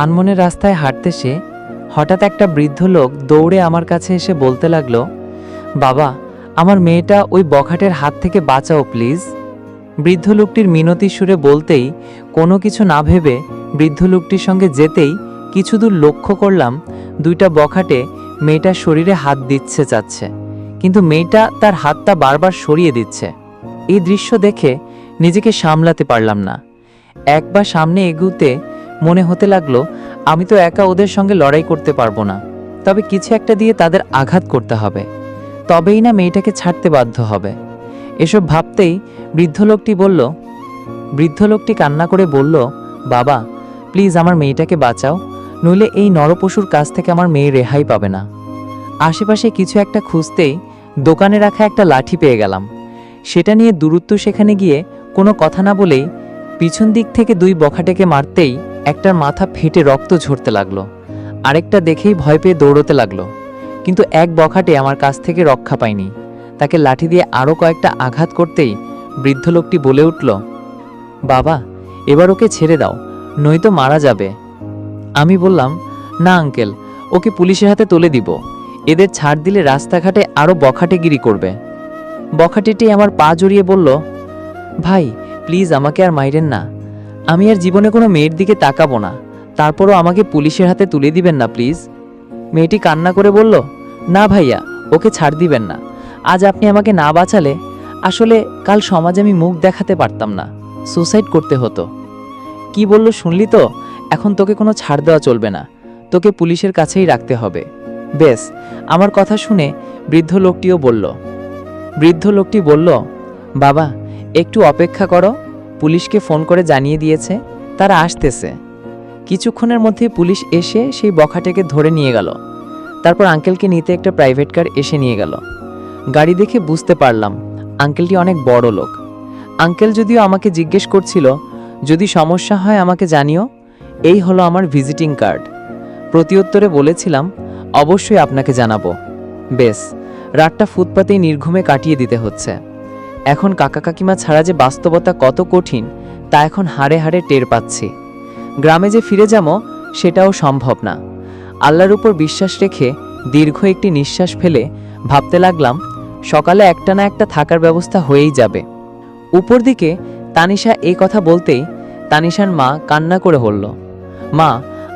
আনমনে রাস্তায় হাঁটতেছে হঠাৎ একটা বৃদ্ধ লোক দৌড়ে আমার কাছে এসে বলতে লাগলো, বাবা, আমার মেয়েটা ওই বখাটের হাত থেকে বাঁচাও প্লিজ। বৃদ্ধ লোকটির মিনতি সুরে বলতেই কোনো কিছু না ভেবে বৃদ্ধ লোকটির সঙ্গে যেতেই কিছু দূর লক্ষ্য করলাম দুইটা বখাটে মেয়েটার শরীরে হাত দিচ্ছে চাচ্ছে, কিন্তু মেয়েটা তার হাতটা বারবার সরিয়ে দিচ্ছে। এই দৃশ্য দেখে নিজেকে সামলাতে পারলাম না। একবার সামনে এগুতে মনে হতে লাগলো আমি তো একা ওদের সঙ্গে লড়াই করতে পারবো না, তবে কিছু একটা দিয়ে তাদের আঘাত করতে হবে, তবেই না মেয়েটাকে ছাড়তে বাধ্য হবে। এসব ভাবতেই বৃদ্ধ লোকটি কান্না করে বলল, বাবা প্লিজ আমার মেয়েটাকে বাঁচাও, নইলে এই নরপশুর কাছ থেকে আমার মেয়ে রেহাই পাবে না। আশেপাশে কিছু একটা খুঁজতেই দোকানে রাখা একটা লাঠি পেয়ে গেলাম। সেটা নিয়ে দূরত্ব সেখানে গিয়ে কোনো কথা না বলেই পিছন দিক থেকে দুই বখাটেকে মারতেই একটার মাথা ফেটে রক্ত ঝরতে লাগলো, আরেকটা দেখেই ভয় পেয়ে দৌড়তে লাগলো। কিন্তু এক বখাটে আমার কাছ থেকে রক্ষা পায়নি। তাকে লাঠি দিয়ে আরও কয়েকটা আঘাত করতেই বৃদ্ধ লোকটি বলে উঠল, বাবা এবার ওকে ছেড়ে দাও, নয়তো মারা যাবে। আমি বললাম, না আঙ্কেল, ওকে পুলিশের হাতে তুলে দিব, এদের ছাড় দিলে রাস্তাঘাটে আরও বখাটেগিরি করবে। বখাটেটি আমার পা জড়িয়ে বলল, ভাই প্লিজ আমাকে আর মাইরেন না, আমি আর জীবনে কোনো মেয়ের দিকে তাকাবো না, তারপরও আমাকে পুলিশের হাতে তুলে দিবেন না প্লিজ। মেয়েটি কান্না করে বলল, না ভাইয়া, ওকে ছাড় দিবেন না, আজ আপনি আমাকে না বাঁচালে আসলে কাল সমাজে আমি মুখ দেখাতে পারতাম না, সুসাইড করতে হতো। কি বলল শুনলি তো? এখন তোকে কোনো ছাড় দেওয়া চলবে না, তোকে পুলিশের কাছেই রাখতে হবে। বেশ, আমার কথা শুনে বৃদ্ধ লোকটি বলল, বাবা একটু অপেক্ষা করো, পুলিশকে ফোন করে জানিয়ে দিয়েছে, তারা আসতেছে। কিছুক্ষণের মধ্যে পুলিশ এসে সেই বখাটেকে ধরে নিয়ে গেল। তারপর আঙ্কেলকে নিতে একটা প্রাইভেট কার এসে নিয়ে গেল। গাড়ি দেখে বুঝতে পারলাম আঙ্কেলটি অনেক বড় লোক। আঙ্কেল যদিও আমাকে জিজ্ঞেস করছিল, যদি সমস্যা হয় আমাকে জানিও, এই হলো আমার ভিজিটিং কার্ড। প্রত্যুত্তরে বলেছিলাম, অবশ্যই আপনাকে জানাবো। বেশ, রাতটা ফুটপাতেই নির্ঘুমে কাটিয়ে দিতে হচ্ছে। এখন কাকা কাকিমা ছাড়া যে বাস্তবতা কত কঠিন তা এখন হাড়ে হাড়ে টের পাচ্ছি। গ্রামে যে ফিরে যাবো সেটাও সম্ভব না। আল্লাহর উপর বিশ্বাস রেখে দীর্ঘ একটি নিঃশ্বাস ফেলে ভাবতে লাগলাম, সকালে একটা না একটা থাকার ব্যবস্থা হয়েই যাবে। উপর দিকে তানিশা এই কথা বলতেই তানিশার মা কান্না করে বলল, মা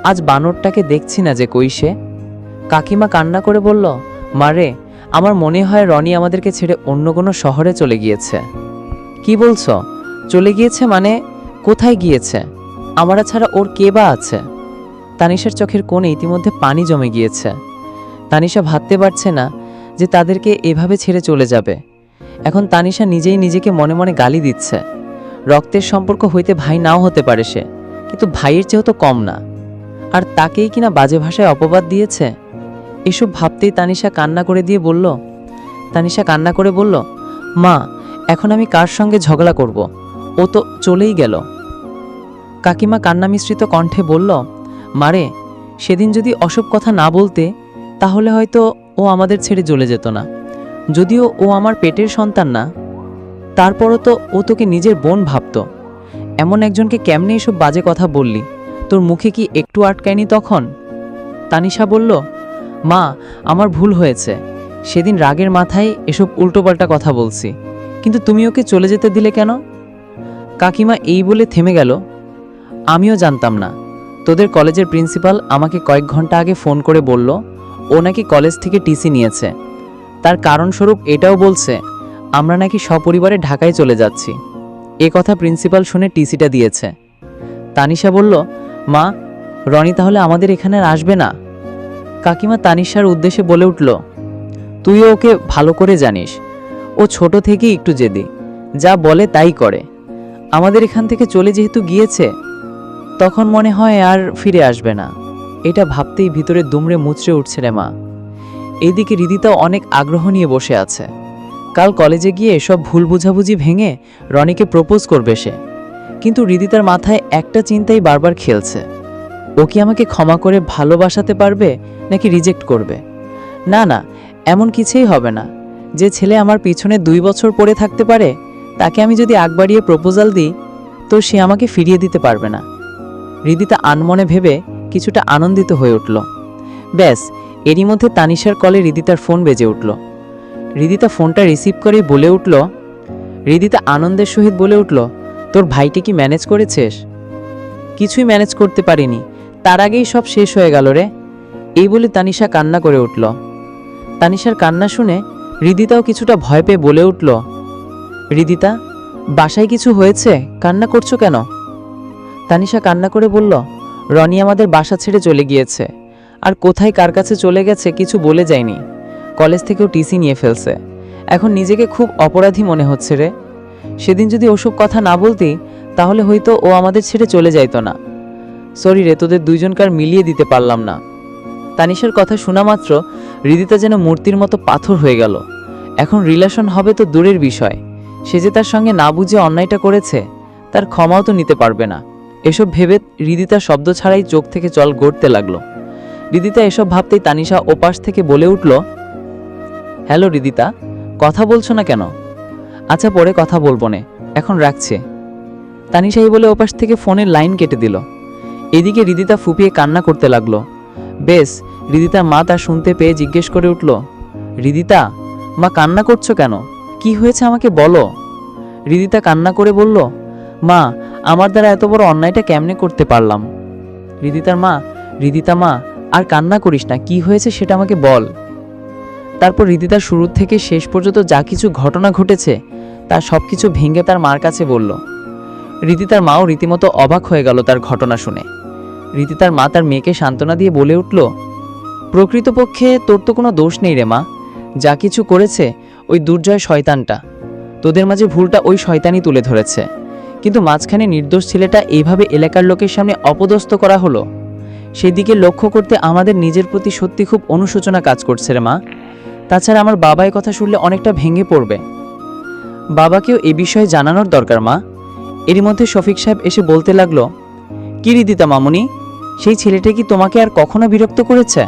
আজ বানরটাকে দেখছি না যে কই সে। কাকিমা কান্না করে বলল, মারে আমার মনে হয় রনি আমাদেরকে ছেড়ে অন্য কোনো শহরে চলে গিয়েছে। কি বলছো? চলে গিয়েছে মানে? কোথায় গিয়েছে? আমরা ছাড়া ওর কে বা আছে? তানিশার চোখের কোণে ইতিমধ্যে পানি জমে গিয়েছে। তানিশা ভাবতে পারছে না যে তাদেরকে এভাবে ছেড়ে চলে যাবে। এখন তানিশা নিজেই নিজেকে মনে মনে গালি দিচ্ছে। রক্তের সম্পর্ক হইতে ভাই নাও হতে পারে সে, কিন্তু ভাইয়ের চেয়েও তো কম না, আর তাকেই কিনা বাজে ভাষায় অপবাদ দিয়েছে। এসব ভাবতেই তানিশা কান্না করে বলল, মা এখন আমি কার সঙ্গে ঝগড়া করব? ও তো চলেই গেল। কাকিমা কান্না মিশ্রিত কণ্ঠে বলল, মারে সেদিন যদি অসব কথা না বলতে তাহলে হয়তো ও আমাদের ছেড়ে চলে যেত না। যদিও ও আমার পেটের সন্তান না, তারপরও তো ও তোকে নিজের বোন ভাবত। এমন একজনকে কেমনে এসব বাজে কথা বললি? তোর মুখে কি একটু আটকায়নি তখন? তানিশা বলল, মা আমার ভুল হয়েছে, সেদিন রাগের মাথায় এসব উল্টোপাল্টা কথা বলছি, কিন্তু তুমি ওকে চলে যেতে দিলে কেন? কাকিমা এই বলে থেমে গেল। আমিও জানতাম না। তোদের কলেজের প্রিন্সিপাল আমাকে কয়েক ঘন্টা আগে ফোন করে বলল ও নাকি কলেজ থেকে টিসি নিয়েছে। তার কারণস্বরূপ এটাও বলছে আমরা নাকি সপরিবারে ঢাকায় চলে যাচ্ছি। এ কথা প্রিন্সিপাল শুনে টিসিটা দিয়েছে। তানিশা বলল, মা রনি তাহলে আমাদের এখানে আর আসবে না? কাকিমা তানিশার উদ্দেশ্যে বলে উঠল, তুইও ওকে ভালো করে জানিস, ও ছোট থেকেই একটু জেদি, যা বলে তাই করে। আমাদের এখান থেকে চলে যেহেতু গিয়েছে, তখন মনে হয় আর ফিরে আসবে না। এটা ভাবতেই ভিতরে দুমড়ে মুচড়ে উঠছে রে মা। এইদিকে রিদিতাও অনেক আগ্রহ নিয়ে বসে আছে। কাল কলেজে গিয়ে সব ভুল বুঝাবুঝি ভেঙে রনিকে প্রপোজ করবে সে। কিন্তু রিদিতার মাথায় একটা চিন্তাই বারবার খেলছে, ও কি আমাকে ক্ষমা করে ভালোবাসাতে পারবে নাকি রিজেক্ট করবে? না না, এমন কিছুই হবে না। যে ছেলে আমার পিছনে 2 বছর পড়ে থাকতে পারে, তাকে আমি যদি আগ বাড়িয়ে প্রপোজাল দিই তো সে আমাকে ফিরিয়ে দিতে পারবে না। রিদিতা আনমনে ভেবে কিছুটা আনন্দিত হয়ে উঠল। ব্যাস, এরই মধ্যে তানিশার কলে রিদিতার ফোন বেজে উঠল। রিদিতা ফোনটা রিসিভ করেই বলে উঠল, রিদিতা আনন্দের সহিত বলে উঠল, তোর ভাইটি কি ম্যানেজ করেছিস? কিছুই ম্যানেজ করতে পারিনি, তার আগেই সব শেষ হয়ে গেল রে। এই বলে তানিশা কান্না করে উঠল। তানিশার কান্না শুনে রিদিতাও কিছুটা ভয় পেয়ে বলে উঠল, রিদিতা, বাসায় কিছু হয়েছে? কান্না করছো কেন? তানিশা কান্না করে বলল, রনি আমাদের বাসা ছেড়ে চলে গিয়েছে, আর কোথায় কার কাছে চলে গেছে কিছু বলে যায়নি। কলেজ থেকেও টিসি নিয়ে ফেলছে। এখন নিজেকে খুব অপরাধী মনে হচ্ছে রে। সেদিন যদি ওসব কথা না বলতি তাহলে হয়তো ও আমাদের ছেড়ে চলে যাইতো না। সরি রে, তোদের দুইজনকার মিলিয়ে দিতে পারলাম না। তানিশার কথা শোনা মাত্র রিদিতা যেন মূর্তির মতো পাথর হয়ে গেল। এখন রিলেশন হবে তো দূরের বিষয়, সে যে তার সঙ্গে না বুঝে অন্যায়টা করেছে, তার ক্ষমাও তো নিতে পারবে না। এসব ভেবে রিদিতা শব্দ ছাড়াই চোখ থেকে জল গড়তে লাগলো। রিদিতা এসব ভাবতেই তানিশা ওপাশ থেকে বলে উঠল, হ্যালো রিদিতা, কথা বলছো না কেন? আচ্ছা, পরে কথা বলবো নে, এখন রাখছে। তানিশা এই বলে ওপাশ থেকে ফোনের লাইন কেটে দিল। এদিকে রিদিতা ফুপিয়ে কান্না করতে লাগলো। বেশ, রিদিতার মা তা শুনতে পেয়ে জিজ্ঞেস করে উঠল, রিদিতা, মা কান্না করছো কেন? কি হয়েছে আমাকে বলো। রিদিতা কান্না করে বলল, মা, আমার দ্বারা এত বড় অন্যায়টা কেমনে করতে পারলাম? রিদিতা মা, আর কান্না করিস না, কি হয়েছে সেটা আমাকে বল। তারপর রিদিতার শুরু থেকে শেষ পর্যন্ত যা কিছু ঘটনা ঘটেছে তার সব কিছু ভেঙে তার মার কাছে বলল। রিদিতার মাও রীতিমতো অবাক হয়ে গেল তার ঘটনা শুনে। রিদিতার মা তার মেয়েকে সান্ত্বনা দিয়ে বলে উঠল, প্রকৃতপক্ষে তোর তো কোনো দোষ নেই রে মা, যা কিছু করেছে ওই দুর্জয় শয়তানটা। তোদের মাঝে ভুলটা ওই শয়তানই তুলে ধরেছে, কিন্তু মাঝখানে নির্দোষ ছেলেটা এইভাবে এলাকার লোকের সামনে অপদস্থ করা হলো। সেদিকে লক্ষ্য করতে আমাদের নিজের প্রতি সত্যি খুব অনুশোচনা কাজ করছে রে মা। তাছাড়া আমার বাবা এই কথা শুনলে অনেকটা ভেঙে পড়বে। বাবাকেও এ বিষয়ে জানানোর দরকার মা। এরই মধ্যে শফিক সাহেব এসে বলতে লাগলো, কি রিদিতা মামুনি, সেই ছেলেটা কি তোমাকে আর কখনো বিরক্ত করেছে?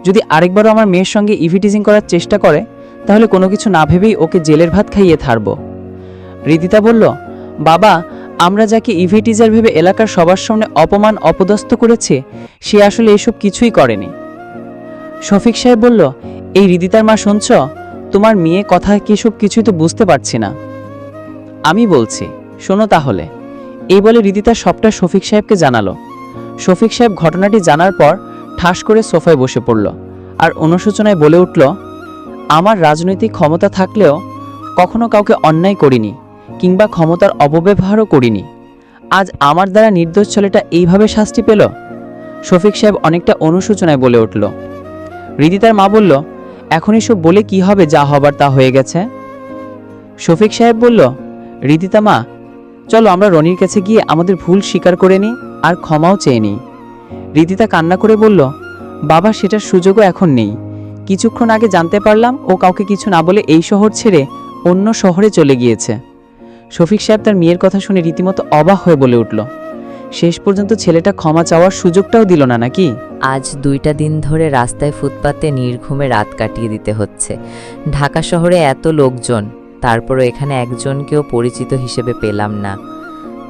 যদি আরেকবারও আমার মেয়ের সঙ্গে ইভিটিজিং করার চেষ্টা করে তাহলে কোনো কিছু না ভেবেই ওকে জেলের ভাত খাইয়ে থাকবো। রিদিতা বলল, বাবা, আমরা যাকে ইভিটিজার ভেবে এলাকার সবার সামনে অপমান অপদস্থ করেছে সে আসলে এসব কিছুই করেনি। শফিক সাহেব বলল, এই রিদিতার মা, শুনছ? তোমার মেয়ে কথা কি সব কিছুই তো বুঝতে পারছি না। আমি বলছি, শোনো তাহলে। এই বলে রিদিতা সবটা শফিক সাহেবকে জানালো। শফিক সাহেব ঘটনাটি জানার পর ঠাস করে সোফায় বসে পড়ল আর অনুশোচনায় বলে উঠল, আমার রাজনৈতিক ক্ষমতা থাকলেও কখনো কাউকে অন্যায় করিনি, কিংবা ক্ষমতার অপব্যবহারও করিনি। আজ আমার দ্বারা নির্দোষ ছেলেটা এইভাবে শাস্তি পেল। শফিক সাহেব অনেকটা অনুশোচনায় বলে উঠল। রিদিতার মা বলল, এখন এসব বলে কি হবে, যা হবার তা হয়ে গেছে। শফিক সাহেব বলল, রিদিতা মা, চলো আমরা রনির কাছে গিয়ে আমাদের ভুল স্বীকার করে নিই আর ক্ষমাও চেয়ে নিই। রিদিতা কান্না করে বলল, বাবা, সেটার সুযোগও এখন নেই। কিছুক্ষণ আগে জানতে পারলাম ও কাউকে কিছু না বলে এই শহর ছেড়ে অন্য শহরে চলে গিয়েছে। শফিক সাহেব তার মেয়ের কথা শুনে রীতিমতো অবাক হয়ে বলে উঠল, শেষ পর্যন্ত ছেলেটা ক্ষমা চাওয়ার সুযোগটাও দিল না নাকি? আজ 2টা দিন ধরে রাস্তায় ফুটপাতে নির্ঘুমে রাত কাটিয়ে দিতে হচ্ছে। ঢাকা শহরে এত লোকজন, তারপরও এখানে একজনকেও পরিচিত হিসেবে পেলাম না।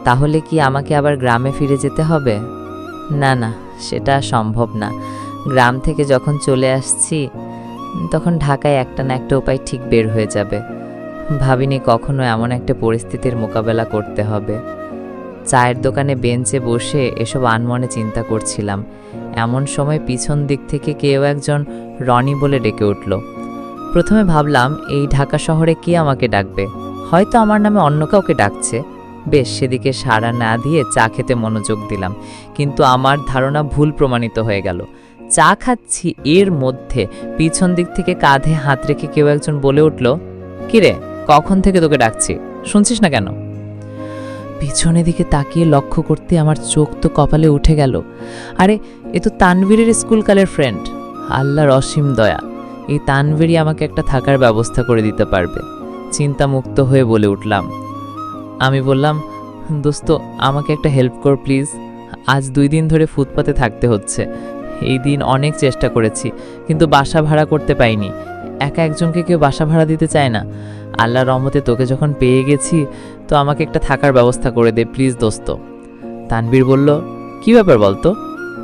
তাহলে কি আমাকে আবার গ্রামে ফিরে যেতে হবে? না না, সেটা সম্ভব না। গ্রাম থেকে যখন চলে আসছি তখন ঢাকায় একটা না একটা উপায় ঠিক বের হয়ে যাবে। ভাবিনি কখনো এমন একটা পরিস্থিতির মোকাবেলা করতে হবে। চায়ের দোকানে বেঞ্চে বসে এসব আনমনে চিন্তা করছিলাম, এমন সময় পিছন দিক থেকে কেউ একজন রনি বলে ডেকে উঠল। প্রথমে ভাবলাম এই ঢাকা শহরে কে আমাকে ডাকবে, হয়তো আমার নামে অন্য কাউকে ডাকছে। বেশ, সেদিকে সাড়া না দিয়ে চা খেতে মনোযোগ দিলাম, কিন্তু আমার ধারণা ভুল প্রমাণিত হয়ে গেল। চা খাচ্ছি, এর মধ্যে পিছন দিক থেকে কাঁধে হাত রেখে কেউ একজন বলে উঠল, কিরে, কখন থেকে তোকে ডাকছি, শুনছিস না কেন? পিছনে দিকে তাকিয়ে লক্ষ্য করতে আমার চোখ তো কপালে উঠে গেল। আরে, এ তো তানভীরের স্কুলকালের ফ্রেন্ড। আল্লাহর অসীম দয়া, এই তানভীরই আমাকে একটা থাকার ব্যবস্থা করে দিতে পারবে। চিন্তামুক্ত হয়ে বলে উঠলাম। আমি বললাম, দোস্ত, আমাকে একটা হেল্প কর প্লিজ। আজ 2 দিন ধরে ফুটপাতে থাকতে হচ্ছে। এই দিন অনেক চেষ্টা করেছি, কিন্তু বাসা ভাড়া করতে পাইনি। একা একজনকে কেউ বাসা ভাড়া দিতে চায় না। আল্লাহর রহমতে তোকে যখন পেয়ে গেছি, তো আমাকে একটা থাকার ব্যবস্থা করে দে প্লিজ দোস্ত। তানভীর বলল, কি ব্যাপার বলতো?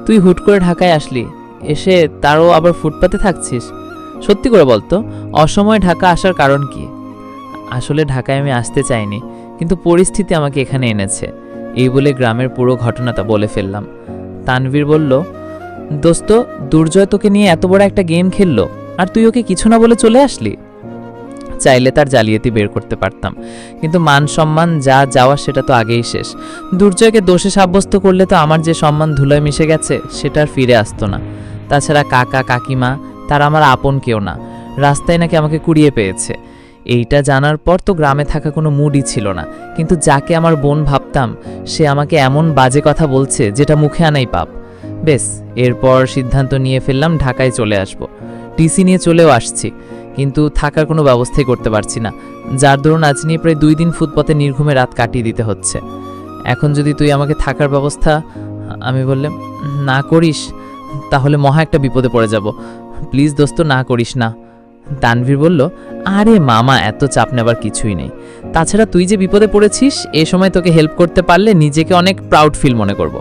তুই হুট করে ঢাকায় আসলি, এসে তারও আবার ফুটপাতে থাকছিস। সত্যি করে বলতো, অসময়ে ঢাকা আসার কারণ কি? আসলে ঢাকায় আমি আসতে চাইনি, কিন্তু পরিস্থিতি আমাকে এখানে এনেছে। এই বলে গ্রামের পুরো ঘটনাটা বলে ফেললাম। তানভীর বলল, দোস্ত, দুর্জয় তোকে নিয়ে এত বড় একটা গেম খেললো, আর তুই ওকে কিছু না বলে চলে আসলি। চাইলে তার জালিয়াতি বের করতে পারতাম, কিন্তু মান সম্মান যা যাওয়া সেটা তো আগেই শেষ। দুর্জয়কে দোষে সাব্যস্ত করলে তো আমার যে সম্মান ধুলায় মিশে গেছে সেটা আর ফিরে আসতো না। তাছাড়া কাকা কাকিমা তারা আমার আপন কেউ না, রাস্তায় নাকি আমাকে কুড়িয়ে পেয়েছে। এইটা জানার পর তো গ্রামে থাকা কোনো মুডই ছিল না, কিন্তু যাকে আমার বোন ভাবতাম সে আমাকে এমন বাজে কথা বলছে যেটা মুখে আনাই পাপ। বেশ, এরপর সিদ্ধান্ত নিয়ে ফেললাম ঢাকায় চলে আসব। টিসি নিয়ে চলেও আসছি, কিন্তু থাকার কোনো ব্যবস্থাই করতে পারছি না, যার দরুন আজ নিয়ে প্রায় 2 দিন ফুটপাতে নির্ঘুমে রাত কাটিয়ে দিতে হচ্ছে। এখন যদি তুই আমাকে থাকার ব্যবস্থা, আমি বললাম, না করিস তাহলে মহা একটা বিপদে পড়ে যাব। প্লিজ দোস্ত, না করিস না। তানভীর বলল, আরে মামা, এত চাপ নেবার কিছুই নেই। তাছাড়া তুই যে বিপদে পড়েছিস, এ সময় তোকে হেল্প করতে পারলে নিজেকে অনেক প্রাউড ফিল মনে করব।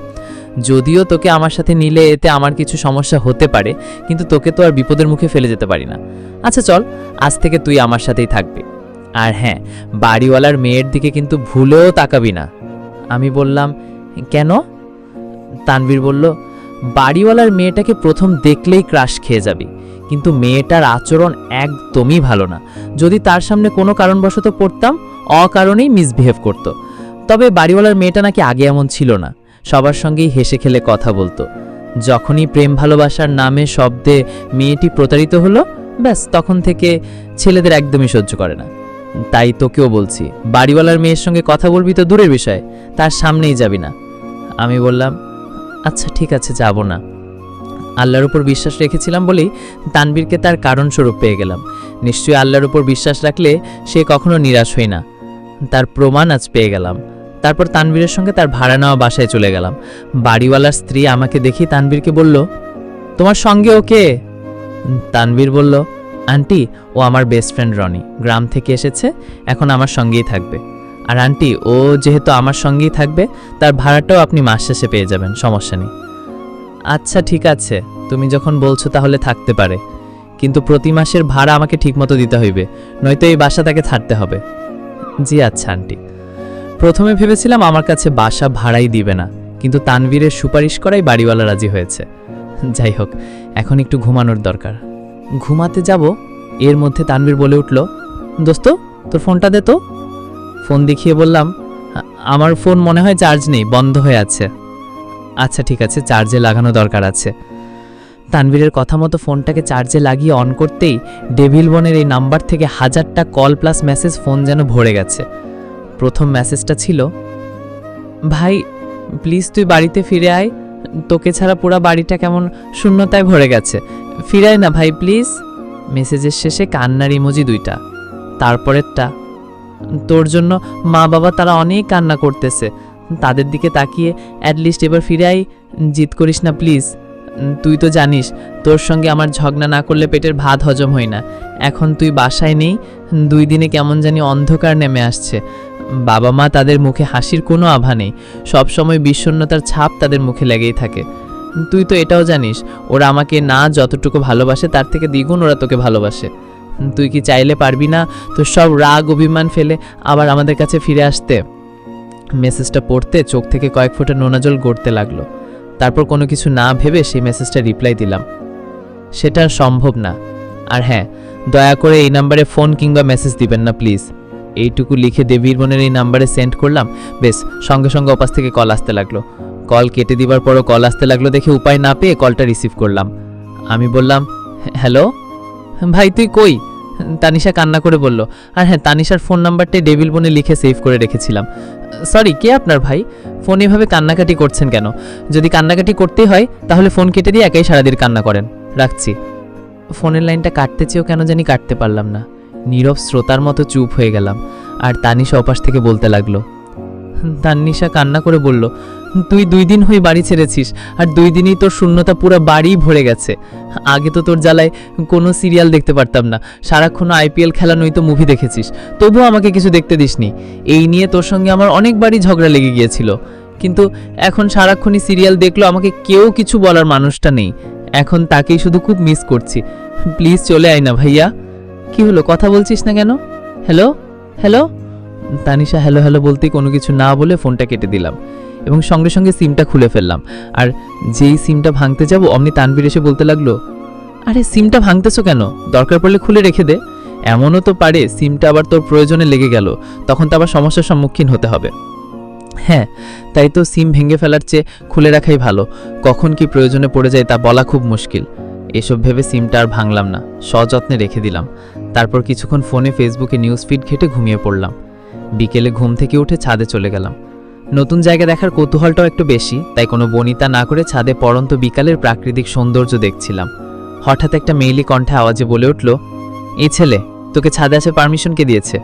যদিও তোকে আমার সাথে নিলে এতে আমার কিছু সমস্যা হতে পারে, কিন্তু তোকে তো আর বিপদের মুখে ফেলে যেতে পারি না। আচ্ছা চল, আজ থেকে তুই আমার সাথেই থাকবি। আর হ্যাঁ, বাড়িওয়ালার মেয়ের দিকে কিন্তু ভুলেও তাকাবি না। আমি বললাম, কেন? তানভীর বলল, বাড়িওয়ালার মেয়েটাকে প্রথম দেখলেই ক্রাশ খেয়ে যাবি, কিন্তু মেয়েটার আচরণ একদমই ভালো না। যদি তার সামনে কোনো কারণবশত পড়তাম, অকারণেই মিসবিহেভ করত। তবে বাড়িওয়ালার মেয়েটা নাকি আগে এমন ছিল না, সবার সঙ্গেই হেসে খেলে কথা বলতো। যখনই প্রেম ভালোবাসার নামে শব্দে মেয়েটি প্রতারিত হলো, ব্যাস তখন থেকে ছেলেদের একদমই সহ্য করে না। তাই তোকেও বলছি, বাড়িওয়ালার মেয়ের সঙ্গে কথা বলবি তো দূরের বিষয়, তার সামনেই যাবি না। আমি বললাম, আচ্ছা ঠিক আছে, যাব না। আল্লাহর উপর বিশ্বাস রেখেছিলাম বলেই তানভীরকে তার কারণস্বরূপ পেয়ে গেলাম। নিশ্চয়ই আল্লাহর উপর বিশ্বাস রাখলে সে কখনো নিরাশ হয় না, তার প্রমাণ আজ পেয়ে গেলাম। তারপর তানভীরের সঙ্গে তার ভাড়া নেওয়া বাসায় চলে গেলাম। বাড়িওয়ালার স্ত্রী আমাকে দেখি তানভীরকে বলল, তোমার সঙ্গে ওকে? তানভীর বলল, আন্টি, ও আমার বেস্ট ফ্রেন্ড রনি, গ্রাম থেকে এসেছে, এখন আমার সঙ্গেই থাকবে। আর আন্টি, ও যেহেতু আমার সঙ্গেই থাকবে, তার ভাড়াটাও আপনি মাস শেষে পেয়ে যাবেন, সমস্যা নেই। আচ্ছা ঠিক আছে, তুমি যখন বলছো তাহলে থাকতে পারে, কিন্তু প্রতি মাসের ভাড়া আমাকে ঠিকমতো দিতে হইবে, নয়তো এই বাসা তাকে ছাড়তে হবে। জি আচ্ছা আন্টি। প্রথমে ভেবেছিলাম আমার কাছে বাসা ভাড়াই দিবে না, কিন্তু তানভীরের সুপারিশ করাই বাড়িওয়ালা রাজি হয়েছে। যাই হোক, এখন একটু ঘুমানোর দরকার। ঘুমাতে যাব, এর মধ্যে তানভীর বলে উঠল, দোস্ত, তোর ফোনটা দে তো। ফোন দেখিয়ে বললাম, আমার ফোন মনে হয় চার্জ নেই, বন্ধ হয়ে আছে। আচ্ছা ঠিক আছে, চার্জে লাগানো দরকার আছে। তানভীরের কথা মতো ফোনটাকে চার্জে লাগিয়ে অন করতেই ডেভিল বনের এই নাম্বার থেকে 1000টা কল প্লাস মেসেজ ফোন যেন ভরে গেছে। প্রথম মেসেজটা ছিল, ভাই প্লিজ তুই বাড়িতে ফিরে আয়, তোকে ছাড়া পুরো বাড়িটা কেমন শূন্যতায় ভরে গেছে, ফিরে আয় না ভাই প্লিজ। মেসেজের শেষে কান্নার ইমোজি 2টা। তারপরেরটা, তোর জন্য মা বাবা তারা অনেক কান্না করতেছে, তাদের দিকে তাকিয়ে অ্যাটলিস্ট এবার ফিরে আয়, জিদ করিস না প্লিজ। তুই তো জানিস তোর সঙ্গে আমার ঝগড়া না করলে পেটের ভাত হজম হয় না। এখন তুই বাসায় নেই, 2 দিনে কেমন জানি অন্ধকার নেমে আসছে। বাবা মা তাদের মুখে হাসির কোনো আভা নেই, সবসময় বিষণ্ণতার ছাপ তাদের মুখে লেগেই থাকে। তুই তো এটাও জানিস ওরা আমাকে না যতটুকু ভালোবাসে তার থেকে দ্বিগুণ ওরা তোকে ভালোবাসে। তুই কি চাইলে পারবি না তোর সব রাগ অভিমান ফেলে আবার আমাদের কাছে ফিরে আসতে? মেসেজটা পড়তে চোখ থেকে কয়েক ফোঁটা নোনা জল গড়তে লাগলো। তারপর কোনো কিছু না ভেবে সেই মেসেজটা রিপ্লাই দিলাম, সেটা সম্ভব না। আর হ্যাঁ, দয়া করে এই নাম্বারে ফোন কিংবা মেসেজ দিবেন না প্লিজ। এইটুকু লিখে দেবীর বোনের এই নাম্বারে সেন্ড করলাম। বেশ, সঙ্গে সঙ্গে ওপাশ থেকে কল আসতে লাগলো। কল কেটে দিবার পরও কল আসতে লাগলো দেখে উপায় না পেয়ে কলটা রিসিভ করলাম। আমি বললাম, হ্যালো ভাই, তুই কই? তানিশা কান্না করে বলল, আর হ্যাঁ, তানিশার ফোন নাম্বারটাই ডেভিল বোনে লিখে সেভ করে রেখেছিলাম। সরি, কে আপনার ভাই? ফোন এভাবে কান্নাকাটি করছেন কেন? যদি কান্নাকাটি করতেই হয় তাহলে ফোন কেটে দিয়ে একাই সারাদিন কান্না করেন, রাখছি। ফোনের লাইনটা কাটতে চেয়েও কেন জানি কাটতে পারলাম না। নীরব শ্রোতার মতো চুপ হয়ে গেলাম। আর তানিশা ওপাশ থেকে বলতে লাগলো। তানিশা কান্না করে বলল, তুই 2 দিন হয়ে বাড়ি ছেড়েছিস, আর 2 দিনই তোর শূন্যতা পুরো বাড়ি ভরে গেছে। আগে তো তোর জ্বালায় কোনো সিরিয়াল দেখতে পারতাম না, সারাক্ষণ IPL খেলা নয়তো মুভি দেখেছিস, তবুও আমাকে কিছু দেখতে দিসনি। এই নিয়ে তোর সঙ্গে আমার অনেকবারই ঝগড়া লেগে গিয়েছিল, কিন্তু এখন সারাক্ষণই সিরিয়াল দেখলো, আমাকে কেউ কিছু বলার মানুষটা নেই। এখন তাকেই শুধু খুব মিস করছি। প্লিজ চলে আয় না ভাইয়া। কি হলো, কথা বলছিস না কেন? Hello hello. Tanisha hello hello বলতেই কোনো কিছু না বলে ফোনটা কেটে দিলাম এবং সঙ্গে সঙ্গে সিমটা খুলে ফেললাম। আর যেই সিমটা ভাঙতে যাব অমনি তানভীর এসে বলতে লাগলো, আরে সিমটা ভাঙতেছো কেন? দরকার পড়লে খুলে রেখে দে। এমনও তো পারে সিমটা আবার তোর প্রয়োজনে লেগে গেল, তখন তো আবার সমস্যার সম্মুখীন হতে হবে। হ্যাঁ, তাই তো সিম ভেঙে ফেলার চেয়ে খুলে রাখাই ভালো। কখন কি প্রয়োজনে পড়ে যায় তা বলা খুব মুশকিল। এসব ভেবে সিমটা আর ভাঙলাম না, সযত্নে রেখে দিলাম। তারপর কিছুক্ষণ ফোনে ফেসবুকে নিউজ ফিড ঘেটে ঘুমিয়ে পড়লাম। বিকেলে ঘুম থেকে উঠে ছাদে চলে গেলাম। নতুন জায়গা দেখার কৌতূহলটাও একটু বেশি, তাই কোনো বনিতা না করে ছাদে পড়ন্ত বিকালের প্রাকৃতিক সৌন্দর্য দেখছিলাম। হঠাৎ একটা মেইলি কণ্ঠে আওয়াজে বলে উঠল, এই ছেলে, তোকে ছাদে আসে পারমিশন কে দিয়েছে?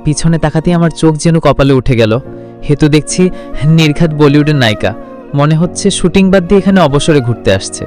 পিছনে তাকাতেই আমার চোখ যেন কপালে উঠে গেল। হেতু দেখছি নির্ঘাত বলিউডের নায়িকা, মনে হচ্ছে শুটিং বাদ দিয়ে এখানে অবসরে ঘুরতে আসছে।